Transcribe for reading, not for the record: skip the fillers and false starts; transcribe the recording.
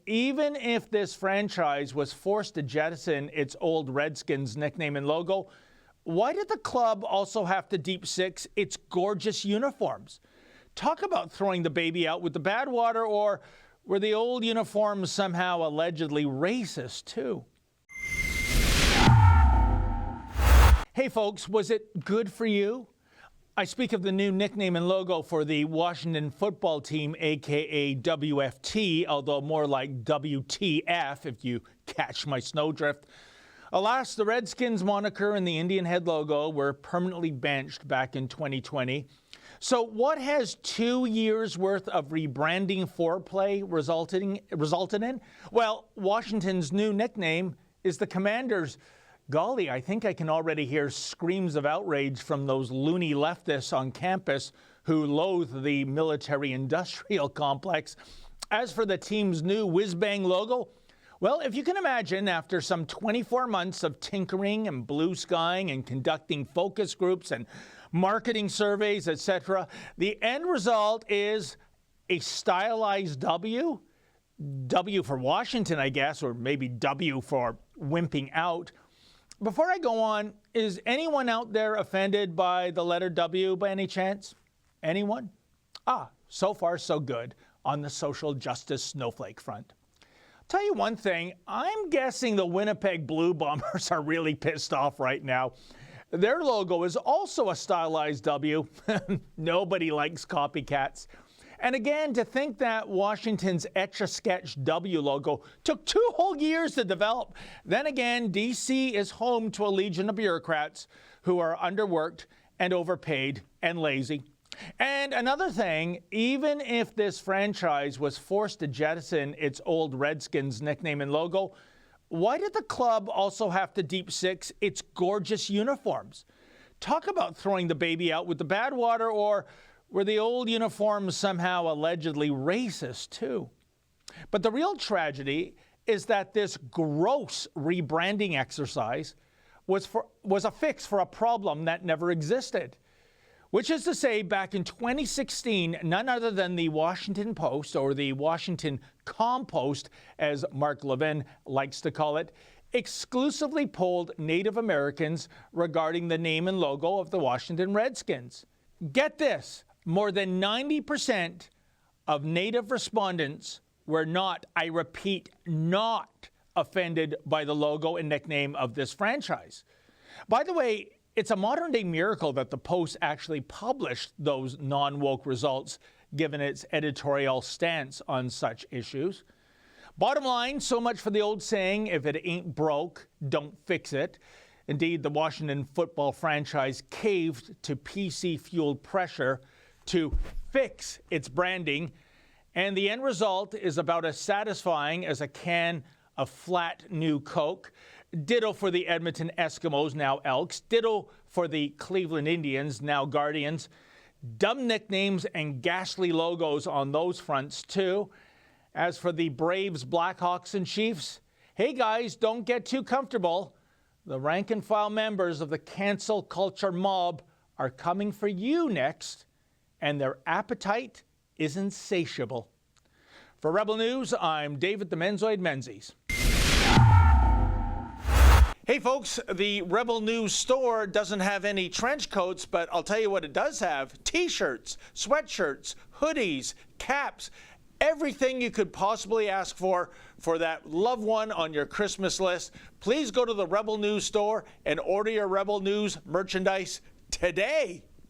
even if this franchise was forced to jettison its old Redskins nickname and logo, why did the club also have to deep six its gorgeous uniforms? Talk about throwing the baby out with the bathwater, or were the old uniforms somehow allegedly racist too? Hey folks, was it good for you? I speak of the new nickname and logo for the Washington football team, aka WFT, although more like WTF if you catch my snowdrift. Alas, the Redskins moniker and the Indian head logo were permanently benched back in 2020. So what has 2 years worth of rebranding foreplay resulted in? Well, Washington's new nickname is the Commanders. Golly, I think I can already hear screams of outrage from those loony leftists on campus who loathe the military-industrial complex. As for the team's new whiz-bang logo, well, if you can imagine, after some 24 months of tinkering and blue skying and conducting focus groups and marketing surveys, etc., the end result is a stylized W. W for Washington, I guess, or maybe W for wimping out. Before I go on, is anyone out there offended by the letter W by any chance? Anyone? So far so good on the social justice snowflake front. Tell you one thing, I'm guessing the Winnipeg Blue Bombers are really pissed off right now. Their logo is also a stylized W. Nobody likes copycats. And again, to think that Washington's Etch-a-Sketch W logo took 2 whole years to develop. Then again, DC is home to a legion of bureaucrats who are underworked and overpaid and lazy. And another thing, even if this franchise was forced to jettison its old Redskins nickname and logo, why did the club also have to deep six its gorgeous uniforms? Talk about throwing the baby out with the bathwater, or were the old uniforms somehow allegedly racist too? But the real tragedy is that this gross rebranding exercise was a fix for a problem that never existed. Which is to say, back in 2016, none other than the Washington Post, or the Washington Compost, as Mark Levin likes to call it, exclusively polled Native Americans regarding the name and logo of the Washington Redskins. Get this, more than 90% of Native respondents were not, I repeat, not offended by the logo and nickname of this franchise. By the way, it's a modern-day miracle that the Post actually published those non-woke results, given its editorial stance on such issues. Bottom line, so much for the old saying, if it ain't broke, don't fix it. Indeed, the Washington football franchise caved to PC-fueled pressure to fix its branding, and the end result is about as satisfying as a can of flat new Coke. Ditto for the Edmonton Eskimos, now Elks. Ditto for the Cleveland Indians, now Guardians. Dumb nicknames and ghastly logos on those fronts, too. As for the Braves, Blackhawks, and Chiefs, hey guys, don't get too comfortable. The rank-and-file members of the cancel culture mob are coming for you next, and their appetite is insatiable. For Rebel News, I'm David the Menzoid Menzies. Hey folks, the Rebel News store doesn't have any trench coats, but I'll tell you what it does have: t-shirts, sweatshirts, hoodies, caps, everything you could possibly ask for that loved one on your Christmas list. Please go to the Rebel News store and order your Rebel News merchandise today.